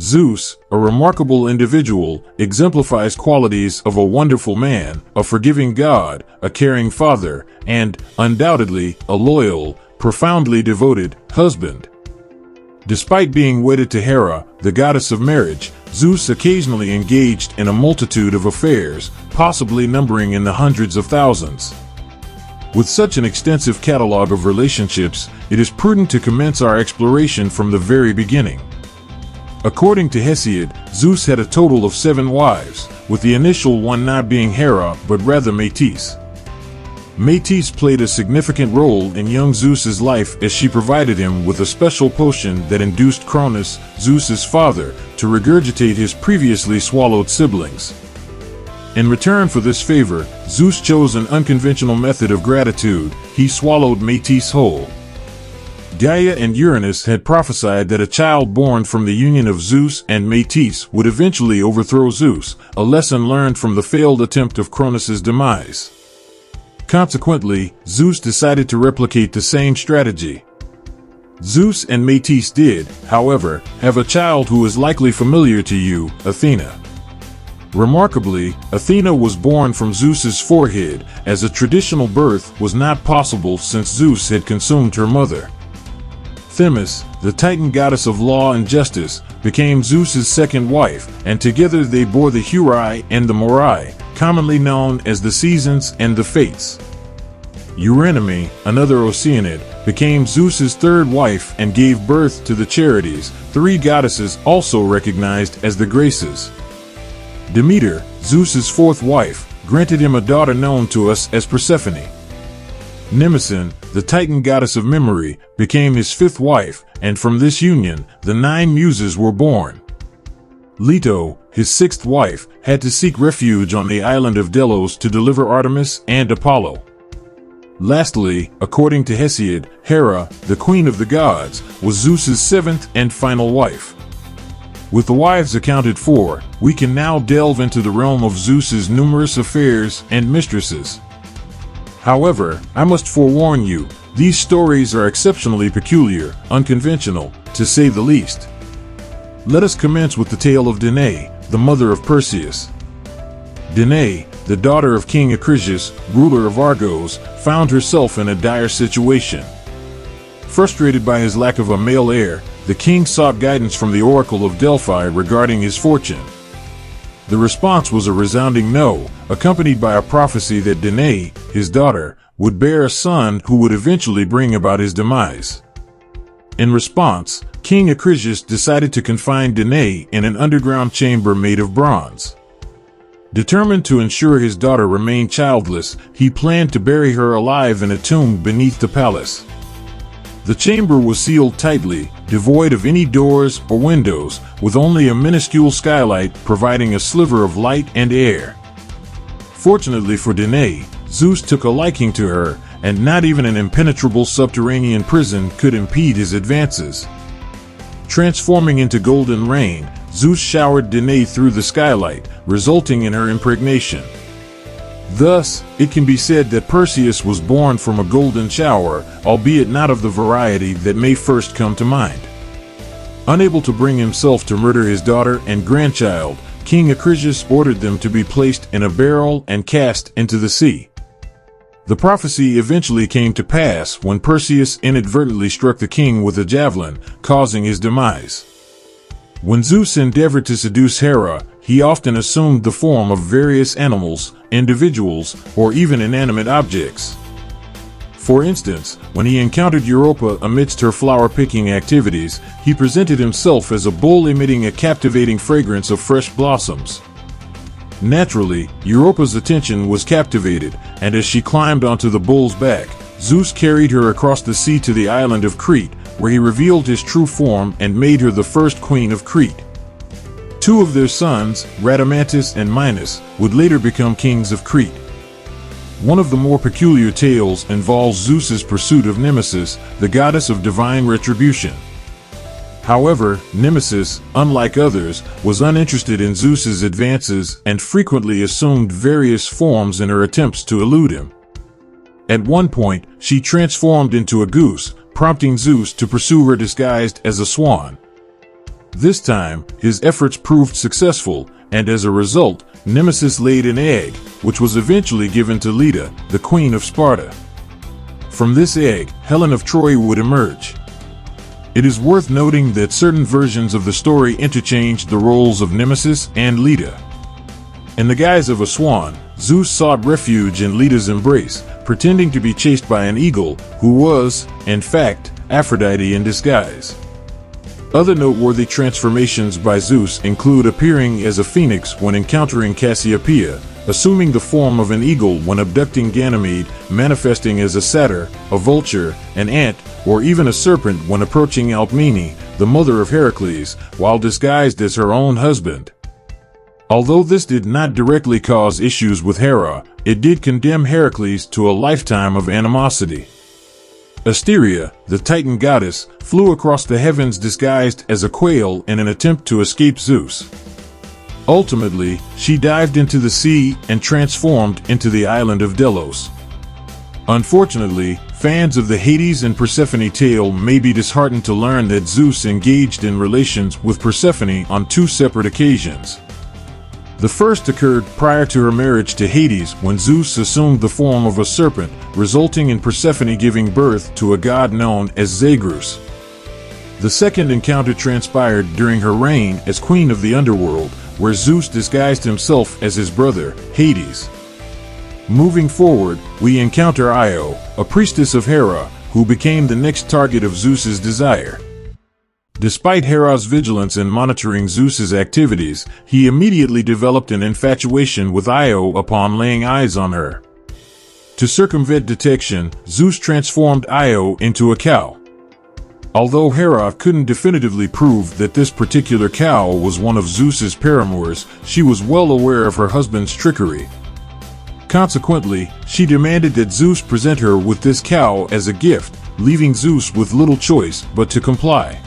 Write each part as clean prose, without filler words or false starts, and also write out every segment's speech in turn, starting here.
Zeus, a remarkable individual, exemplifies qualities of a wonderful man, a forgiving god, a caring father, and, undoubtedly, a loyal, profoundly devoted husband. Despite being wedded to Hera, the goddess of marriage, Zeus occasionally engaged in a multitude of affairs, possibly numbering in the hundreds of thousands. With such an extensive catalog of relationships, it is prudent to commence our exploration from the very beginning. According to Hesiod, Zeus had a total of 7 wives, with the initial one not being Hera but rather Metis. Metis played a significant role in young Zeus's life as she provided him with a special potion that induced Cronus, Zeus's father, to regurgitate his previously swallowed siblings. In return for this favor, Zeus chose an unconventional method of gratitude. He swallowed Metis whole. Gaia and Uranus had prophesied that a child born from the union of Zeus and Metis would eventually overthrow Zeus, a lesson learned from the failed attempt of Cronus's demise. Consequently, Zeus decided to replicate the same strategy. Zeus and Metis did, however, have a child who is likely familiar to you, Athena. Remarkably, Athena was born from Zeus's forehead, as a traditional birth was not possible since Zeus had consumed her mother. Themis, the Titan goddess of law and justice, became Zeus's second wife, and together they bore the Hurai and the Morai, commonly known as the Seasons and the Fates. Eurynomé, another Oceanid, became Zeus's third wife and gave birth to the Charities, 3 goddesses also recognized as the Graces. Demeter, Zeus's fourth wife, granted him a daughter known to us as Persephone. Mnemosyne, the Titan goddess of memory, became his 5th wife, and from this union, the 9 muses were born. Leto, his 6th wife, had to seek refuge on the island of Delos to deliver Artemis and Apollo. Lastly, according to Hesiod, Hera, the queen of the gods, was Zeus's 7th and final wife. With the wives accounted for, we can now delve into the realm of Zeus's numerous affairs and mistresses. However, I must forewarn you, these stories are exceptionally peculiar, unconventional, to say the least. Let us commence with the tale of Danae, the mother of Perseus. Danae, the daughter of King Acrisius, ruler of Argos, found herself in a dire situation. Frustrated by his lack of a male heir, the king sought guidance from the oracle of Delphi regarding his fortune. The response was a resounding no, accompanied by a prophecy that Danae, his daughter, would bear a son who would eventually bring about his demise. In response, King Acrisius decided to confine Danae in an underground chamber made of bronze. Determined to ensure his daughter remained childless, he planned to bury her alive in a tomb beneath the palace. The chamber was sealed tightly, devoid of any doors or windows, with only a minuscule skylight providing a sliver of light and air. Fortunately for Danae, Zeus took a liking to her, and not even an impenetrable subterranean prison could impede his advances. Transforming into golden rain, Zeus showered Danae through the skylight, resulting in her impregnation. Thus, it can be said that Perseus was born from a golden shower, albeit not of the variety that may first come to mind. Unable to bring himself to murder his daughter and grandchild, King Acrisius ordered them to be placed in a barrel and cast into the sea. The prophecy eventually came to pass when Perseus inadvertently struck the king with a javelin, causing his demise. When Zeus endeavored to seduce Hera, he often assumed the form of various animals, individuals, or even inanimate objects. For instance, when he encountered Europa amidst her flower-picking activities, he presented himself as a bull emitting a captivating fragrance of fresh blossoms. Naturally, Europa's attention was captivated, and as she climbed onto the bull's back, Zeus carried her across the sea to the island of Crete, where he revealed his true form and made her the first queen of Crete. 2 of their sons, Rhadamanthus and Minos, would later become kings of Crete. One of the more peculiar tales involves Zeus's pursuit of Nemesis, the goddess of divine retribution. However, Nemesis, unlike others, was uninterested in Zeus's advances and frequently assumed various forms in her attempts to elude him. At one point, she transformed into a goose, prompting Zeus to pursue her disguised as a swan. This time, his efforts proved successful, and as a result, Nemesis laid an egg, which was eventually given to Leda, the Queen of Sparta. From this egg, Helen of Troy would emerge. It is worth noting that certain versions of the story interchanged the roles of Nemesis and Leda. In the guise of a swan, Zeus sought refuge in Leda's embrace, pretending to be chased by an eagle, who was, in fact, Aphrodite in disguise. Other noteworthy transformations by Zeus include appearing as a phoenix when encountering Cassiopeia, assuming the form of an eagle when abducting Ganymede, manifesting as a satyr, a vulture, an ant, or even a serpent when approaching Alcmene, the mother of Heracles, while disguised as her own husband. Although this did not directly cause issues with Hera, it did condemn Heracles to a lifetime of animosity. Asteria, the Titan goddess, flew across the heavens disguised as a quail in an attempt to escape Zeus. Ultimately, she dived into the sea and transformed into the island of Delos. Unfortunately, fans of the Hades and Persephone tale may be disheartened to learn that Zeus engaged in relations with Persephone on two separate occasions. The first occurred prior to her marriage to Hades when Zeus assumed the form of a serpent, resulting in Persephone giving birth to a god known as Zagreus. The second encounter transpired during her reign as queen of the underworld, where Zeus disguised himself as his brother, Hades. Moving forward, we encounter Io, a priestess of Hera, who became the next target of Zeus's desire. Despite Hera's vigilance in monitoring Zeus's activities, he immediately developed an infatuation with Io upon laying eyes on her. To circumvent detection, Zeus transformed Io into a cow. Although Hera couldn't definitively prove that this particular cow was one of Zeus's paramours, she was well aware of her husband's trickery. Consequently, she demanded that Zeus present her with this cow as a gift, leaving Zeus with little choice but to comply.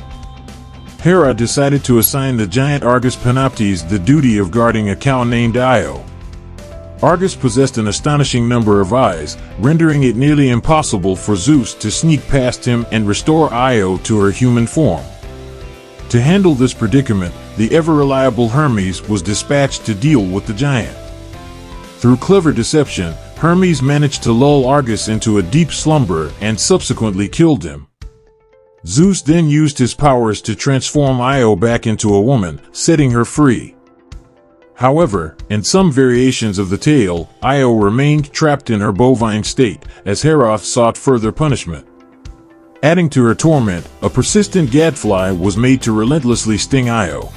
Hera decided to assign the giant Argus Panoptes the duty of guarding a cow named Io. Argus possessed an astonishing number of eyes, rendering it nearly impossible for Zeus to sneak past him and restore Io to her human form. To handle this predicament, the ever-reliable Hermes was dispatched to deal with the giant. Through clever deception, Hermes managed to lull Argus into a deep slumber and subsequently killed him. Zeus then used his powers to transform Io back into a woman, setting her free. However, in some variations of the tale, Io remained trapped in her bovine state, as Hera sought further punishment. Adding to her torment, a persistent gadfly was made to relentlessly sting Io.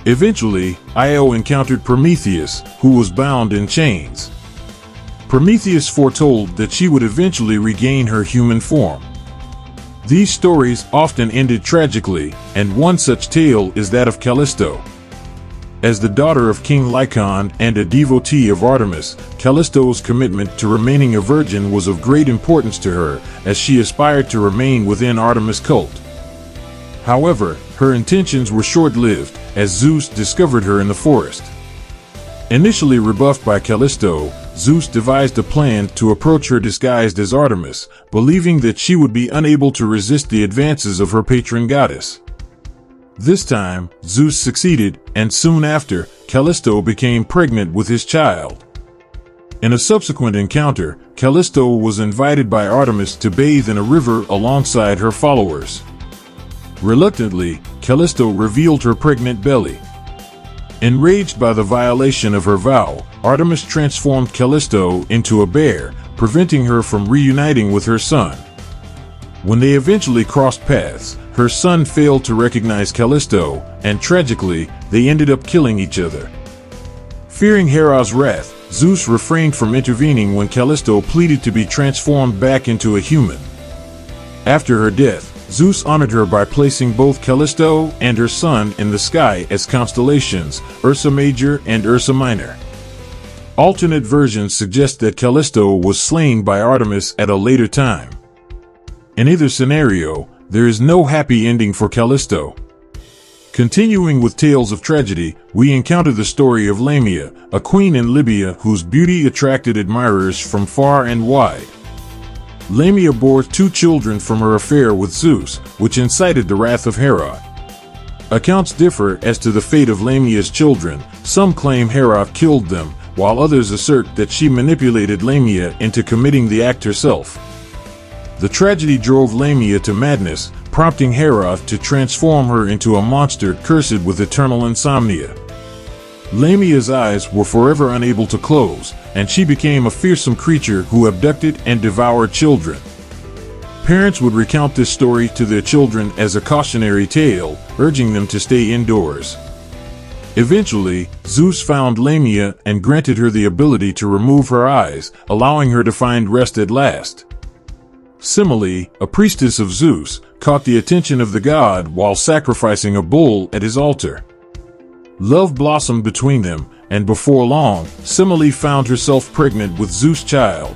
Eventually, Io encountered Prometheus, who was bound in chains. Prometheus foretold that she would eventually regain her human form. These stories often ended tragically, and one such tale is that of Callisto. As the daughter of King Lycaon and a devotee of Artemis, Callisto's commitment to remaining a virgin was of great importance to her, as she aspired to remain within Artemis' cult. However, her intentions were short-lived, as Zeus discovered her in the forest. Initially rebuffed by Callisto, Zeus devised a plan to approach her disguised as Artemis, believing that she would be unable to resist the advances of her patron goddess. This time, Zeus succeeded, and soon after, Callisto became pregnant with his child. In a subsequent encounter, Callisto was invited by Artemis to bathe in a river alongside her followers. Reluctantly, Callisto revealed her pregnant belly. Enraged by the violation of her vow, Artemis transformed Callisto into a bear, preventing her from reuniting with her son. When they eventually crossed paths, her son failed to recognize Callisto, and tragically, they ended up killing each other. Fearing Hera's wrath, Zeus refrained from intervening when Callisto pleaded to be transformed back into a human. After her death, Zeus honored her by placing both Callisto and her son in the sky as constellations, Ursa Major and Ursa Minor. Alternate versions suggest that Callisto was slain by Artemis at a later time. In either scenario, there is no happy ending for Callisto. Continuing with tales of tragedy, we encounter the story of Lamia, a queen in Libya whose beauty attracted admirers from far and wide. Lamia bore 2 children from her affair with Zeus, which incited the wrath of Hera. Accounts differ as to the fate of Lamia's children. Some claim Hera killed them, while others assert that she manipulated Lamia into committing the act herself. The tragedy drove Lamia to madness, prompting Hera to transform her into a monster cursed with eternal insomnia. Lamia's eyes were forever unable to close, and she became a fearsome creature who abducted and devoured children. Parents would recount this story to their children as a cautionary tale, urging them to stay indoors. Eventually, Zeus found Lamia and granted her the ability to remove her eyes, allowing her to find rest at last. Semele, a priestess of Zeus, caught the attention of the god while sacrificing a bull at his altar. Love blossomed between them, and before long, Semele found herself pregnant with Zeus' child.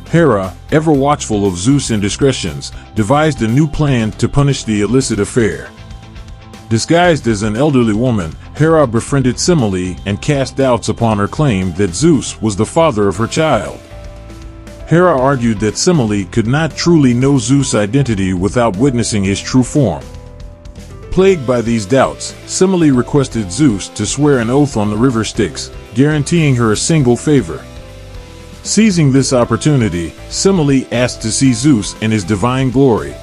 Hera, ever watchful of Zeus' indiscretions, devised a new plan to punish the illicit affair. Disguised as an elderly woman, Hera befriended Semele and cast doubts upon her claim that Zeus was the father of her child. Hera argued that Semele could not truly know Zeus' identity without witnessing his true form. Plagued by these doubts, Semele requested Zeus to swear an oath on the river Styx, guaranteeing her a single favor. Seizing this opportunity, Semele asked to see Zeus in his divine glory.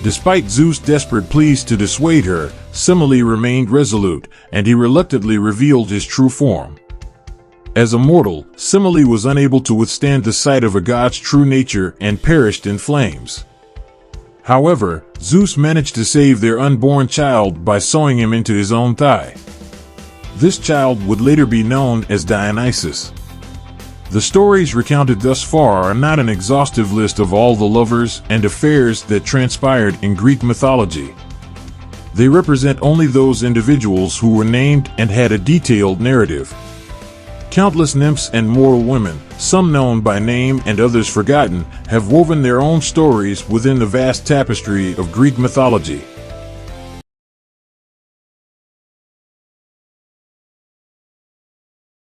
Despite Zeus' desperate pleas to dissuade her, Semele remained resolute, and he reluctantly revealed his true form. As a mortal, Semele was unable to withstand the sight of a god's true nature and perished in flames. However, Zeus managed to save their unborn child by sewing him into his own thigh. This child would later be known as Dionysus. The stories recounted thus far are not an exhaustive list of all the lovers and affairs that transpired in Greek mythology. They represent only those individuals who were named and had a detailed narrative. Countless nymphs and mortal women, some known by name and others forgotten, have woven their own stories within the vast tapestry of Greek mythology.